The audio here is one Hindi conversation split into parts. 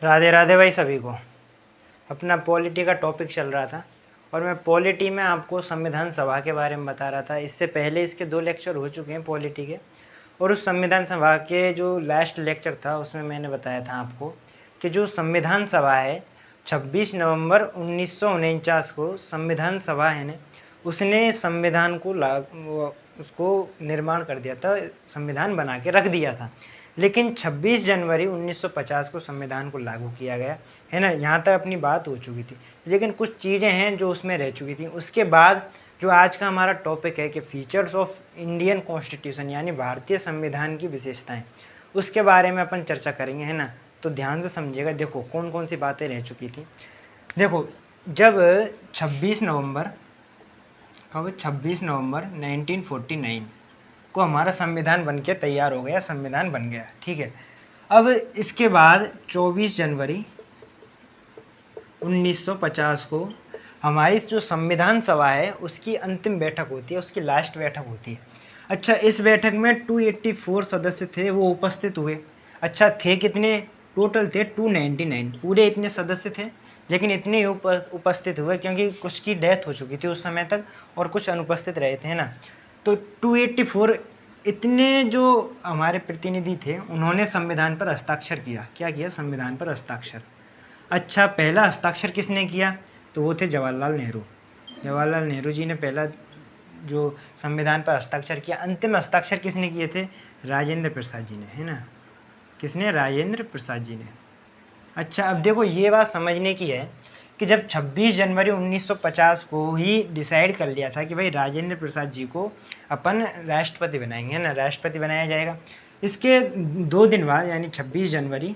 राधे राधे भाई सभी को। अपना पॉलिटी का टॉपिक चल रहा था और मैं पॉलिटी में आपको संविधान सभा के बारे में बता रहा था। इससे पहले इसके 2 लेक्चर हो चुके हैं पॉलिटी के, और उस संविधान सभा के जो लास्ट लेक्चर था उसमें मैंने बताया था आपको कि जो संविधान सभा है 26 नवंबर 1949 को संविधान सभा है ना, उसने संविधान को उसको निर्माण कर दिया था, संविधान बना के रख दिया था। लेकिन 26 जनवरी 1950 को संविधान को लागू किया गया है ना। यहाँ तक अपनी बात हो चुकी थी, लेकिन कुछ चीज़ें हैं जो उसमें रह चुकी थी। उसके बाद जो आज का हमारा टॉपिक है कि फीचर्स ऑफ इंडियन कॉन्स्टिट्यूशन यानी भारतीय संविधान की विशेषताएं, उसके बारे में अपन चर्चा करेंगे, है ना। तो ध्यान से समझिएगा। देखो कौन कौन सी बातें रह चुकी थी। देखो जब 26 नवंबर 1949 को हमारा संविधान बन के तैयार हो गया, संविधान बन गया, ठीक है। अब इसके बाद 24 जनवरी 1950 को हमारी जो संविधान सभा है उसकी अंतिम बैठक होती है, उसकी लास्ट बैठक होती है। अच्छा, इस बैठक में 284 सदस्य थे, वो उपस्थित हुए। अच्छा, थे कितने? टोटल थे 299, पूरे इतने सदस्य थे, लेकिन इतने ही उपस्थित हुए क्योंकि कुछ की डेथ हो चुकी थी उस समय तक और कुछ अनुपस्थित रहे थे, है ना। तो 284 इतने जो हमारे प्रतिनिधि थे उन्होंने संविधान पर हस्ताक्षर किया। क्या किया? संविधान पर हस्ताक्षर। अच्छा, पहला हस्ताक्षर किसने किया? तो वो थे जवाहरलाल नेहरू। जवाहरलाल नेहरू जी ने पहला जो संविधान पर हस्ताक्षर किया। अंतिम हस्ताक्षर किसने किए थे? राजेंद्र प्रसाद जी ने, है ना। किसने? राजेंद्र प्रसाद जी ने। अच्छा, अब देखो ये बात समझने की है कि जब 26 जनवरी 1950 को ही डिसाइड कर लिया था कि भाई राजेंद्र प्रसाद जी को अपन राष्ट्रपति बनाएंगे, है ना, राष्ट्रपति बनाया जाएगा। इसके 2 दिन बाद यानी 26 जनवरी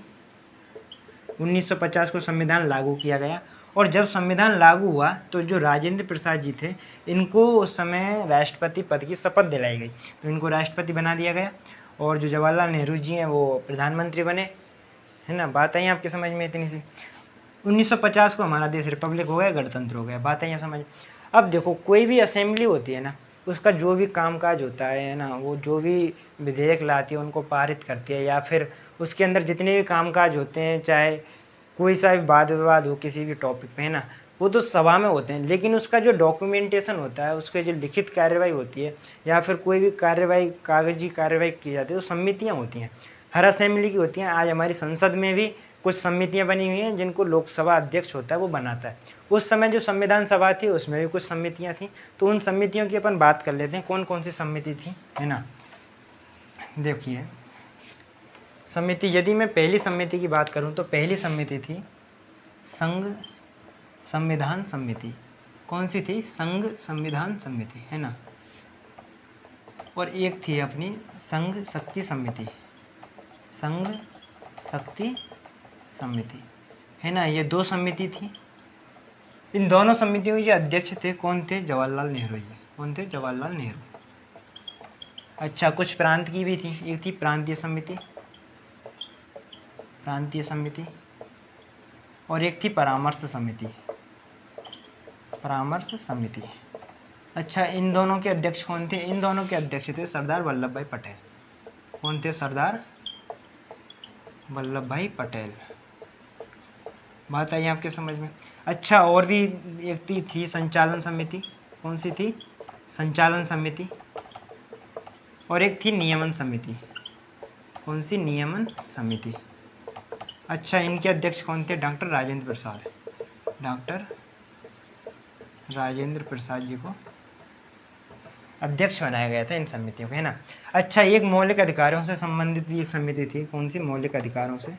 1950 को संविधान लागू किया गया। और जब संविधान लागू हुआ तो जो राजेंद्र प्रसाद जी थे इनको उस समय राष्ट्रपति पद की शपथ दिलाई गई, तो इनको राष्ट्रपति बना दिया गया। और जो जवाहरलाल नेहरू जी हैं वो प्रधानमंत्री बने, है ना। बात आई आपके समझ में इतनी सी। 1950 को हमारा देश रिपब्लिक हो गया, गणतंत्र हो गया। बात आई आप समझ। अब देखो कोई भी असेंबली होती है ना, उसका जो भी कामकाज होता है ना, वो जो भी विधेयक लाती है उनको पारित करती है, या फिर उसके अंदर जितने भी कामकाज होते हैं, चाहे कोई सा भी वाद विवाद हो किसी भी टॉपिक पे, है ना, वो तो सभा में होते हैं। लेकिन उसका जो डॉक्यूमेंटेशन होता है, उसके जो लिखित कार्यवाही होती है या फिर कोई भी कार्यवाही कागजी कार्यवाही की जाती है, तो समितियाँ होती हैं, हर असेंबली की होती हैं। आज हमारी संसद में भी कुछ समितियाँ बनी हुई हैं जिनको लोकसभा अध्यक्ष होता है वो बनाता है। उस समय जो संविधान सभा थी उसमें भी कुछ समितियाँ थी, तो उन समितियों की अपन बात कर लेते हैं कौन कौन सी समिति थी, है ना। देखिए समिति, यदि मैं पहली समिति की बात करूं तो पहली समिति थी संघ संविधान समिति। कौन सी थी? संघ संविधान समिति, है ना। और एक थी अपनी संघ शक्ति समिति, संघ शक्ति समिति, है ना। ये 2 समिति थी। इन दोनों समितियों के अध्यक्ष थे कौन थे? जवाहरलाल नेहरू जी। कौन थे? जवाहरलाल नेहरू। अच्छा, कुछ प्रांत की भी थी। एक थी प्रांतीय समिति, प्रांतीय समिति, और एक थी परामर्श समिति, परामर्श समिति। अच्छा, इन दोनों के अध्यक्ष कौन थे? इन दोनों के अध्यक्ष थे सरदार वल्लभ भाई पटेल। कौन थे? सरदार वल्लभ भाई पटेल। बात आई आपके समझ में। अच्छा, और भी एक थी संचालन समिति। कौन सी थी? संचालन समिति। और एक थी नियमन समिति। कौन सी? नियमन समिति। अच्छा, इनके अध्यक्ष कौन थे? डॉक्टर राजेंद्र प्रसाद। डॉक्टर राजेंद्र प्रसाद जी को अध्यक्ष बनाया गया था इन समितियों को, है ना। अच्छा, एक मौलिक अधिकारों से संबंधित भी एक समिति थी। कौन सी? मौलिक अधिकारों से,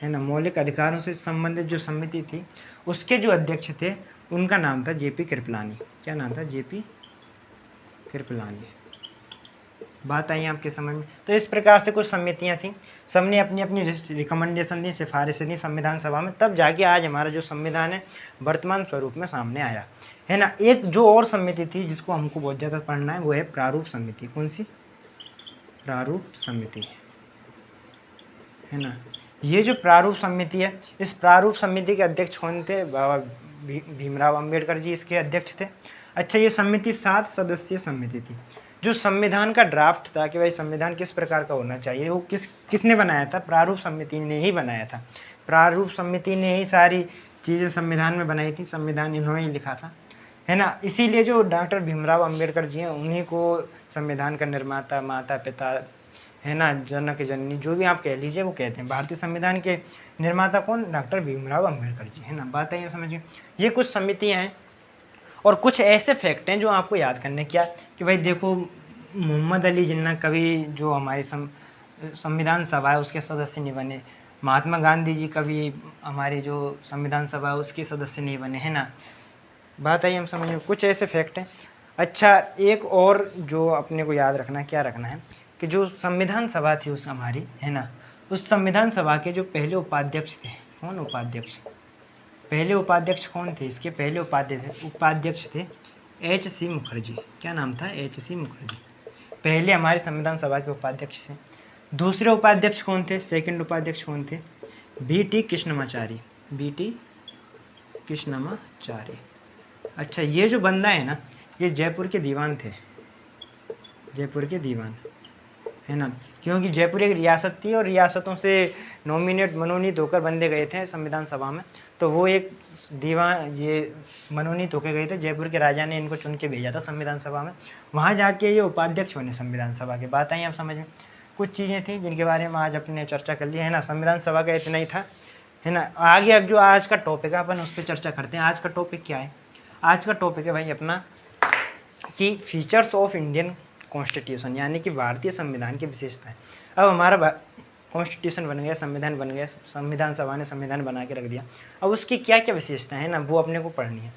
है ना। मौलिक अधिकारों से संबंधित जो समिति थी उसके जो अध्यक्ष थे उनका नाम था जेपी कृपलानी। क्या नाम था? जेपी कृपलानी। बात आई आपके समझ में। तो इस प्रकार से कुछ समितियां थी, सबने अपनी अपनी रिकमेंडेशन दी, सिफारिशें दी संविधान सभा में, तब जाके आज हमारा जो संविधान है वर्तमान स्वरूप में सामने आया, है ना। एक जो और समिति थी जिसको हमको बहुत ज़्यादा पढ़ना है वो है प्रारूप समिति। कौन सी? प्रारूप समिति, है ना। ये जो प्रारूप समिति है, इस प्रारूप समिति के अध्यक्ष कौन थे? बाबा भीमराव अंबेडकर जी इसके अध्यक्ष थे। अच्छा, ये समिति 7 सदस्यीय समिति थी। जो संविधान का ड्राफ्ट था कि भाई संविधान किस प्रकार का होना चाहिए, वो किसने बनाया था? प्रारूप समिति ने ही बनाया था। प्रारूप समिति ने ही सारी चीज़ें संविधान में बनाई थी, संविधान इन्होंने ही लिखा था, है ना। इसीलिए जो डॉक्टर भीमराव अंबेडकर जी हैं उन्हीं को संविधान का निर्माता, माता पिता, है ना, जनक जननी, जो भी आप कह लीजिए वो कहते हैं। भारतीय संविधान के निर्माता कौन? डॉक्टर भीमराव अंबेडकर जी, है ना। बात है ये समझिए। ये कुछ समितियाँ हैं और कुछ ऐसे फैक्ट हैं जो आपको याद करने क्या कि भाई देखो, मोहम्मद अली जिन्ना कभी जो हमारी संविधान सभा है उसके सदस्य नहीं बने, महात्मा गांधी जी कभी हमारी जो संविधान सभा है उसके सदस्य नहीं बने, है ना। बात आई हम समझ में। कुछ ऐसे फैक्ट हैं। अच्छा, एक और जो अपने को याद रखना है, क्या रखना है कि जो संविधान सभा थी उस हमारी, है ना, उस संविधान सभा के जो पहले उपाध्यक्ष थे, कौन उपाध्यक्ष? पहले उपाध्यक्ष कौन थे? इसके पहले उपाध्यक्ष थे H.C. मुखर्जी। क्या नाम था? H.C. मुखर्जी पहले हमारे संविधान सभा के उपाध्यक्ष थे। दूसरे उपाध्यक्ष कौन थे? सेकंड उपाध्यक्ष कौन थे? B.T. कृष्णमाचारी। B.T. कृष्णमाचारी। अच्छा, ये जो बंदा है ना, ये जयपुर के दीवान थे, जयपुर के दीवान, है ना। क्योंकि जयपुर एक रियासत थी और रियासतों से मनोनीत होकर बंदे गए थे संविधान सभा में, तो वो एक दीवान ये मनोनीत होकर गए थे। जयपुर के राजा ने इनको चुन के भेजा था संविधान सभा में, वहाँ जाके ये उपाध्यक्ष बने संविधान सभा के। बात आई आप समझ में। कुछ चीज़ें थी जिनके बारे में आज अपने चर्चा कर ली, है ना। संविधान सभा का इतना ही था, है ना। आगे अब जो आज का टॉपिक है अपन उस पर चर्चा करते हैं। आज का टॉपिक क्या है? आज का टॉपिक है भाई अपना कि फीचर्स ऑफ इंडियन कॉन्स्टिट्यूशन, यानी कि भारतीय संविधान की विशेषताएं। अब हमारा कॉन्स्टिट्यूशन बन गया, संविधान बन गया, संविधान सभा ने संविधान बना के रख दिया। अब उसकी क्या क्या विशेषताएं हैं ना, वो अपने को पढ़नी है।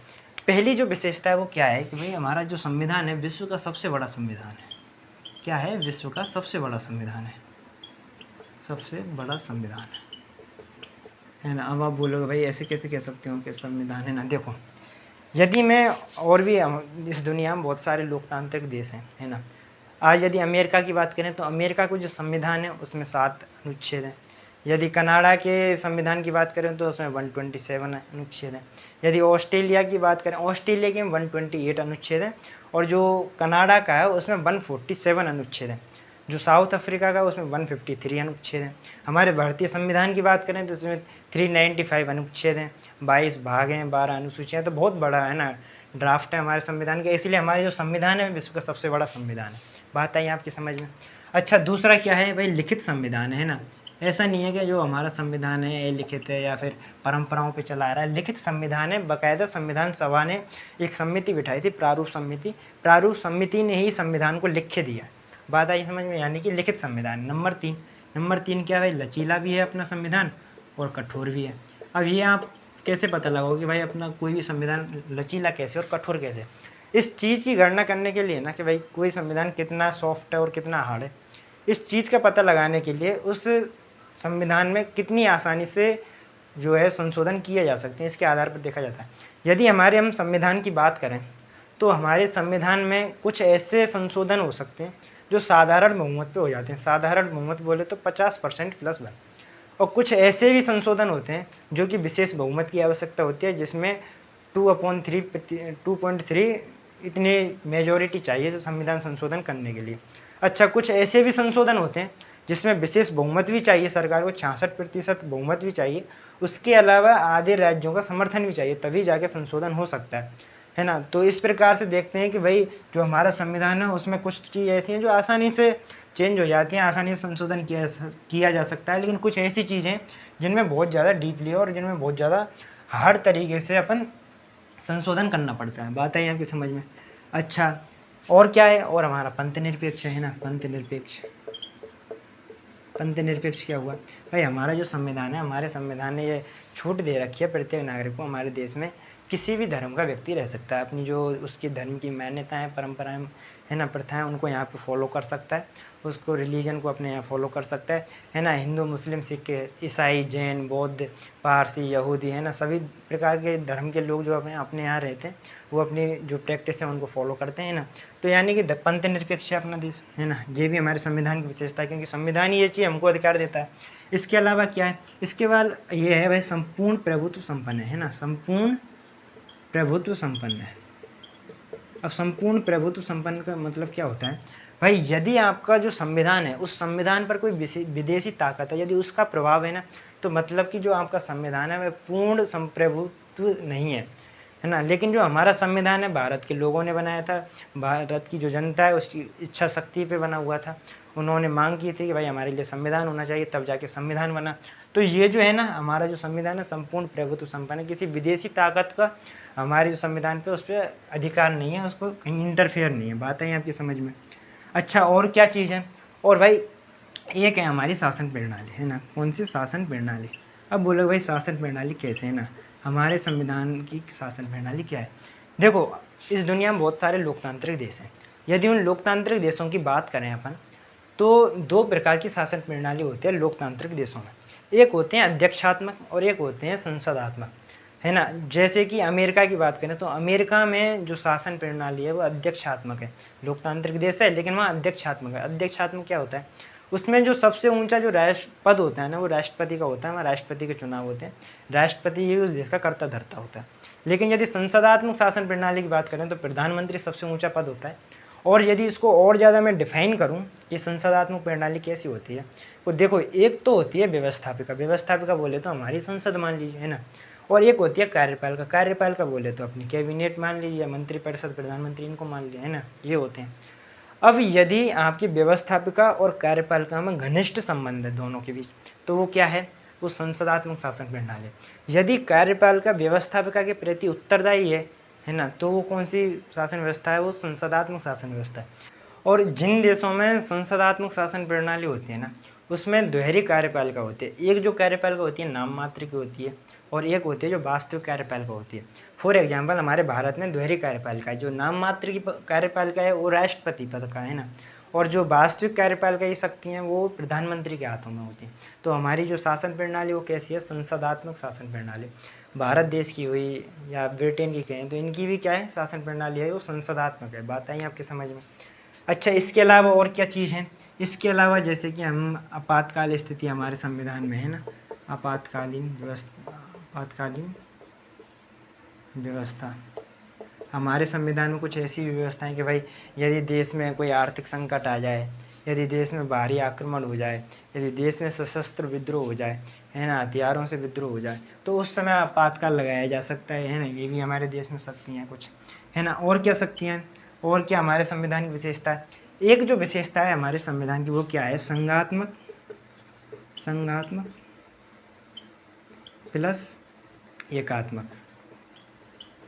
पहली जो विशेषता है वो क्या है कि भाई हमारा जो संविधान है विश्व का सबसे बड़ा संविधान है। क्या है? विश्व का सबसे बड़ा संविधान है, सबसे बड़ा संविधान है ना। अब आप बोलोगे भाई ऐसे कैसे कह सकते हो कि संविधान है ना। देखो, यदि मैं और भी इस दुनिया में बहुत सारे लोकतांत्रिक देश हैं, है ना। आज यदि अमेरिका की बात करें तो अमेरिका को जो संविधान है उसमें 7 अनुच्छेद हैं। यदि कनाडा के संविधान की बात करें तो उसमें 127 अनुच्छेद हैं। यदि ऑस्ट्रेलिया की बात करें, ऑस्ट्रेलिया के 128 अनुच्छेद हैं और जो कनाडा का है उसमें 147 अनुच्छेद हैं। जो साउथ अफ्रीका का उसमें 153 अनुच्छेद हैं। हमारे भारतीय संविधान की बात करें तो उसमें 395 अनुच्छेद हैं, 22 भाग हैं, 12 अनुसूचियाँ। तो बहुत बड़ा है ना ड्राफ्ट है हमारे संविधान का, इसलिए हमारे जो संविधान है विश्व का सबसे बड़ा संविधान है। बात आई आपकी समझ में। अच्छा, दूसरा क्या है भाई? लिखित संविधान है ना। ऐसा नहीं है कि जो हमारा संविधान है ये लिखित है या फिर परंपराओं पे चला आ रहा है। लिखित संविधान है। बाकायदा संविधान सभा ने एक समिति बिठाई थी, प्रारूप समिति। प्रारूप समिति ने ही संविधान को लिख के दिया। बात आई समझ में, यानी कि लिखित संविधान। नंबर 3 क्या है? लचीला भी है अपना संविधान और कठोर भी है। अब ये आप कैसे पता लगाओगे भाई अपना कोई भी संविधान लचीला कैसे और कठोर कैसे? इस चीज़ की गणना करने के लिए ना कि भाई कोई संविधान कितना सॉफ्ट है और कितना हार्ड है, इस चीज़ का पता लगाने के लिए उस संविधान में कितनी आसानी से जो है संशोधन किए जा सकते हैं, इसके आधार पर देखा जाता है। यदि हमारे हम संविधान की बात करें तो हमारे संविधान में कुछ ऐसे संशोधन हो सकते हैं जो साधारण बहुमत पे हो जाते हैं। साधारण बहुमत बोले तो 50% प्लस 1। और कुछ ऐसे भी संशोधन होते हैं जो कि विशेष बहुमत की आवश्यकता होती है, जिसमें 2/3 इतनी मेजॉरिटी चाहिए संविधान संशोधन करने के लिए। अच्छा, कुछ ऐसे भी संशोधन होते हैं जिसमें विशेष बहुमत भी चाहिए, सरकार को 66% बहुमत भी चाहिए, उसके अलावा आधे राज्यों का समर्थन भी चाहिए, तभी जाके संशोधन हो सकता है ना। तो इस प्रकार से देखते हैं कि भाई जो हमारा संविधान है उसमें कुछ चीज़ ऐसी हैं जो आसानी से चेंज हो जाती हैं, आसानी से संशोधन किया जा सकता है। लेकिन कुछ ऐसी चीज़ें जिनमें बहुत ज़्यादा डीपली और जिनमें बहुत ज़्यादा हार्ड तरीके से अपन संशोधन करना पड़ता है। बात आई आपकी समझ में। अच्छा, और क्या है? और हमारा पंथ निरपेक्ष है ना। पंथ निरपेक्ष क्या हुआ भाई? हमारा जो संविधान है, हमारे संविधान ने ये छूट दे रखी है प्रत्येक नागरिक को हमारे देश में किसी भी धर्म का व्यक्ति रह सकता है। अपनी जो उसकी धर्म की मान्यताएं, परंपराएं, है ना, प्रथाएं, उनको यहाँ पे फॉलो कर सकता है, उसको रिलीजन को अपने यहाँ फॉलो कर सकता है ना। हिंदू, मुस्लिम, सिख, ईसाई, जैन, बौद्ध, पारसी, यहूदी, है ना, सभी प्रकार के धर्म के लोग जो अपने यहाँ रहते हैं वो अपनी जो प्रैक्टिस है उनको फॉलो करते हैं ना। तो यानी कि पंथ निरपेक्ष है अपना देश, है ना। ये भी हमारे संविधान की विशेषता है, क्योंकि संविधान ही ये चीज़ हमको अधिकार देता है। इसके अलावा क्या है? इसके बाद ये है भाई संपूर्ण प्रभुत्व संपन्न है ना। संपूर्ण प्रभुत्व संपन्न है। अब संपूर्ण प्रभुत्व संपन्न का मतलब क्या होता है? भाई यदि आपका जो संविधान है उस संविधान पर कोई विदेशी ताकत है, यदि उसका प्रभाव है ना, तो मतलब कि जो आपका संविधान है वह पूर्ण संप्रभुत्व नहीं है ना। लेकिन जो हमारा संविधान है भारत के लोगों ने बनाया था, भारत की जो जनता है उसकी इच्छा शक्ति पे बना हुआ था। उन्होंने मांग की थी कि भाई हमारे लिए संविधान होना चाहिए, तब जाके संविधान बना। तो ये जो है ना हमारा जो संविधान है संपूर्ण प्रभुत्व संपन्न है, किसी विदेशी ताकत का हमारे जो संविधान पे उस पर अधिकार नहीं है, उसको कहीं इंटरफेयर नहीं है। बात है आपकी समझ में। अच्छा और क्या चीज़ है, और भाई एक है हमारी शासन प्रणाली, है ना। कौन सी शासन प्रणाली। अब बोलो भाई शासन प्रणाली कैसे है ना, हमारे संविधान की शासन प्रणाली क्या है। देखो इस दुनिया में बहुत सारे लोकतांत्रिक देश हैं। यदि उन लोकतांत्रिक देशों की बात करें अपन, तो दो प्रकार की शासन प्रणाली होती है लोकतांत्रिक देशों में। एक होते हैं अध्यक्षात्मक और एक होते हैं संसदात्मक, है ना। जैसे कि अमेरिका की बात करें तो अमेरिका में जो शासन प्रणाली है वो अध्यक्षात्मक है। लोकतांत्रिक देश है लेकिन वहाँ अध्यक्षात्मक है। अध्यक्षात्मक क्या होता है, उसमें जो सबसे ऊंचा जो राष्ट्र पद होता है ना वो राष्ट्रपति का होता है। वहाँ राष्ट्रपति के चुनाव होते हैं, राष्ट्रपति ही उस देश का कर्ता धर्ता होता है। लेकिन यदि संसदात्मक शासन प्रणाली की बात करें तो प्रधानमंत्री सबसे ऊंचा पद होता है। और यदि इसको और ज़्यादा मैं डिफाइन करूँ कि संसदात्मक प्रणाली कैसी होती है, तो देखो एक तो होती है व्यवस्थापिका। व्यवस्थापिका बोले तो हमारी संसद मान लीजिए, है ना। और एक होती है कार्यपालिका। कार्यपालिका बोले तो अपनी कैबिनेट मान लीजिए, मंत्रिपरिषद, प्रधानमंत्री, इनको मान लीजिए, है ना। ये होते हैं। अब यदि आपकी व्यवस्थापिका और कार्यपालिका में घनिष्ठ संबंध है दोनों के बीच, तो वो क्या है, वो संसदात्मक शासन प्रणाली। यदि कार्यपालिका व्यवस्थापिका के प्रति उत्तरदायी है ना, तो वो कौन सी शासन व्यवस्था है, वो संसदात्मक शासन व्यवस्था है। और जिन देशों में संसदात्मक शासन प्रणाली होती है ना, उसमें दोहरी कार्यपालिका होती है। एक जो कार्यपालिका होती है नाम मात्र की होती है, और एक होती है जो वास्तविक कार्यपालिका होती है। फॉर एग्जाम्पल हमारे भारत में दोहरी कार्यपालिका है। जो नाम मात्र की कार्यपालिका है वो राष्ट्रपति पद का है ना, और जो वास्तविक कार्यपालिका की शक्ति हैं वो प्रधानमंत्री के हाथों में होती है। तो हमारी जो शासन प्रणाली वो कैसी है, संसदात्मक शासन प्रणाली। भारत देश की हुई या ब्रिटेन की कहें तो इनकी भी क्या है, शासन प्रणाली है वो संसदात्मक है। बात आई आपके समझ में। अच्छा इसके अलावा और क्या चीज़ है, इसके अलावा जैसे कि हम आपातकाल स्थिति हमारे संविधान में है ना, आपातकालीन व्यवस्था, आपातकालीन व्यवस्था हमारे संविधान में कुछ ऐसी भी व्यवस्थाएं कि भाई यदि देश में कोई आर्थिक संकट आ जाए, यदि देश में बाहरी आक्रमण हो जाए, यदि देश में सशस्त्र विद्रोह हो जाए, है ना, हथियारों से विद्रोह हो जाए, तो उस समय आपातकाल लगाया जा सकता है ना। ये भी हमारे देश में शक्तियाँ कुछ, है ना। और क्या शक्तियाँ, और क्या हमारे संविधान की विशेषता है। एक जो विशेषता है हमारे संविधान की वो क्या है, संघात्मक, संघात्मक प्लस एकात्मक,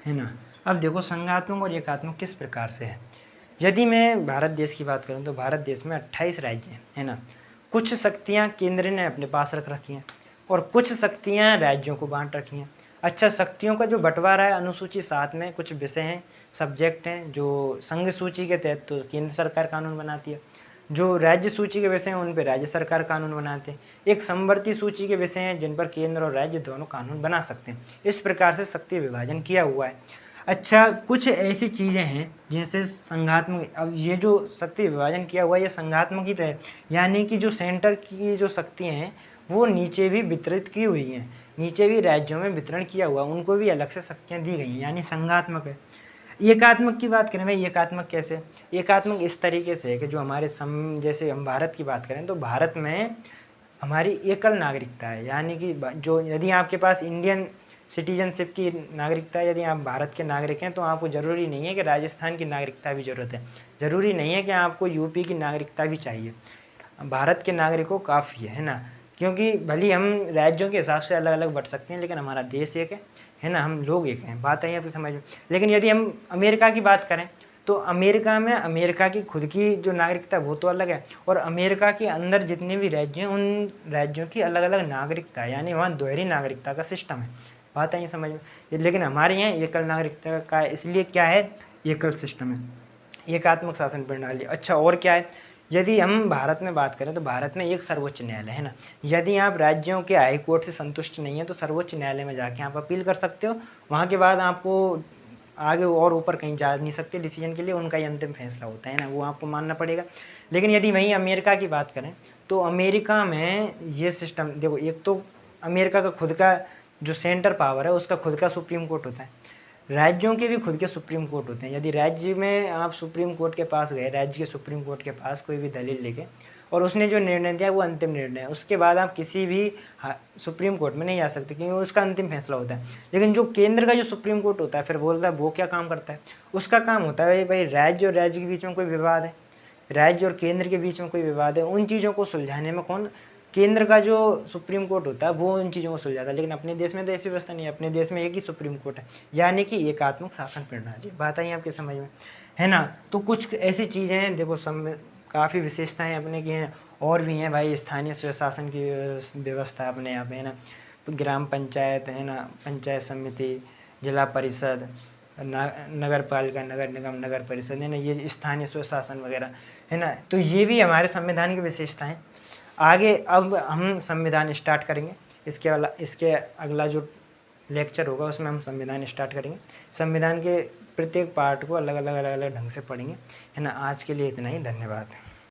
है ना। अब देखो संघात्मक और एकात्मक किस प्रकार से है। यदि मैं भारत देश की बात करूं तो भारत देश में 28 राज्य हैं, है ना। कुछ शक्तियां केंद्र ने अपने पास रख रखी हैं और कुछ शक्तियां राज्यों को बांट रखी हैं। अच्छा शक्तियों का जो बंटवारा है अनुसूची 7 में कुछ विषय हैं, सब्जेक्ट हैं जो संघ सूची के तहत तो केंद्र सरकार कानून बनाती है, जो राज्य सूची के विषय हैं उन पर राज्य सरकार कानून बनाते हैं, एक समवर्ती सूची के विषय हैं जिन पर केंद्र और राज्य दोनों कानून बना सकते हैं। इस प्रकार से शक्ति विभाजन किया हुआ है। अच्छा कुछ ऐसी चीज़ें हैं जैसे संघात्मक, अब ये जो शक्ति विभाजन किया हुआ है ये संघात्मक ही तो है, यानी कि जो सेंटर की जो शक्तियाँ हैं वो नीचे भी वितरित की हुई हैं, नीचे भी राज्यों में वितरण किया हुआ, उनको भी अलग से शक्तियाँ दी गई हैं, यानी संघात्मक है। एकात्मक की बात करें भाई, एकात्मक कैसे, एकात्मक इस तरीके से है कि जो हमारे जैसे हम भारत की बात करें तो भारत में हमारी एकल नागरिकता है, यानी कि जो यदि आपके पास इंडियन सिटीजनशिप की नागरिकता है, यदि आप भारत के नागरिक हैं तो आपको ज़रूरी नहीं है कि राजस्थान की नागरिकता भी ज़रूरत है, ज़रूरी नहीं है कि आपको यूपी की नागरिकता भी चाहिए। भारत के नागरिकों काफ़ी है ना, क्योंकि भले हम राज्यों के हिसाब से अलग अलग बट सकते हैं लेकिन हमारा देश एक है ना, हम लोग एक हैं। बात आई आपकी समझ में। लेकिन यदि हम अमेरिका की बात करें तो अमेरिका में अमेरिका की खुद की जो नागरिकता वो तो अलग है, और अमेरिका के अंदर जितने भी राज्य हैं उन राज्यों की अलग अलग नागरिकता है, यानी वहाँ दोहरी नागरिकता का सिस्टम है। बात आई समझ में। लेकिन हमारे यहाँ एकल नागरिकता का इसलिए क्या है, एकल सिस्टम है, एकात्मक शासन प्रणाली। अच्छा और क्या है, यदि हम भारत में बात करें तो भारत में एक सर्वोच्च न्यायालय है ना। यदि आप राज्यों के हाई कोर्ट से संतुष्ट नहीं है तो सर्वोच्च न्यायालय में जाके आप अपील कर सकते हो, वहाँ के बाद आपको आगे और ऊपर कहीं जा नहीं सकते डिसीजन के लिए, उनका ही अंतिम फैसला होता है ना, वो आपको मानना पड़ेगा। लेकिन यदि वहीं अमेरिका की बात करें तो अमेरिका में ये सिस्टम देखो, एक तो अमेरिका का खुद का जो सेंटर पावर है उसका खुद का सुप्रीम कोर्ट होता है, राज्यों के भी खुद के सुप्रीम कोर्ट होते हैं। यदि राज्य में आप सुप्रीम कोर्ट के पास गए, राज्य के सुप्रीम कोर्ट के पास कोई भी दलील लेके, और उसने जो निर्णय दिया वो अंतिम निर्णय है, उसके बाद आप किसी भी सुप्रीम कोर्ट में नहीं जा सकते, क्योंकि उसका अंतिम फैसला होता है। लेकिन जो केंद्र का जो सुप्रीम कोर्ट होता है, फिर बोलता है वो क्या काम करता है, उसका काम होता है भाई राज्य और राज्य के बीच में कोई विवाद है, राज्य और केंद्र के बीच में कोई विवाद है, उन चीज़ों को सुलझाने में कौन, केंद्र का जो सुप्रीम कोर्ट होता है वो उन चीज़ों को सुलझाता है। लेकिन अपने देश में तो ऐसी व्यवस्था नहीं है, अपने देश में एक ही सुप्रीम कोर्ट है, यानी कि एकात्मक शासन प्रणाली। बात आई आपके समझ में, है ना। तो कुछ ऐसी चीज़ें हैं, देखो काफ़ी विशेषताएं अपने की हैं, और भी हैं भाई। स्थानीय स्वशासन की व्यवस्था अपने यहाँ पे, है ना, ग्राम पंचायत, है ना, पंचायत समिति, जिला परिषद, नगर पालिका, नगर निगम, नगर परिषद, है ना, ये स्थानीय स्वशासन वगैरह, है ना। तो ये भी हमारे संविधान की विशेषताएं। आगे अब हम संविधान स्टार्ट करेंगे, इसके अगला जो लेक्चर होगा उसमें हम संविधान स्टार्ट करेंगे। संविधान के प्रत्येक पार्ट को अलग अलग ढंग से पढ़ेंगे, है ना। आज के लिए इतना ही, धन्यवाद।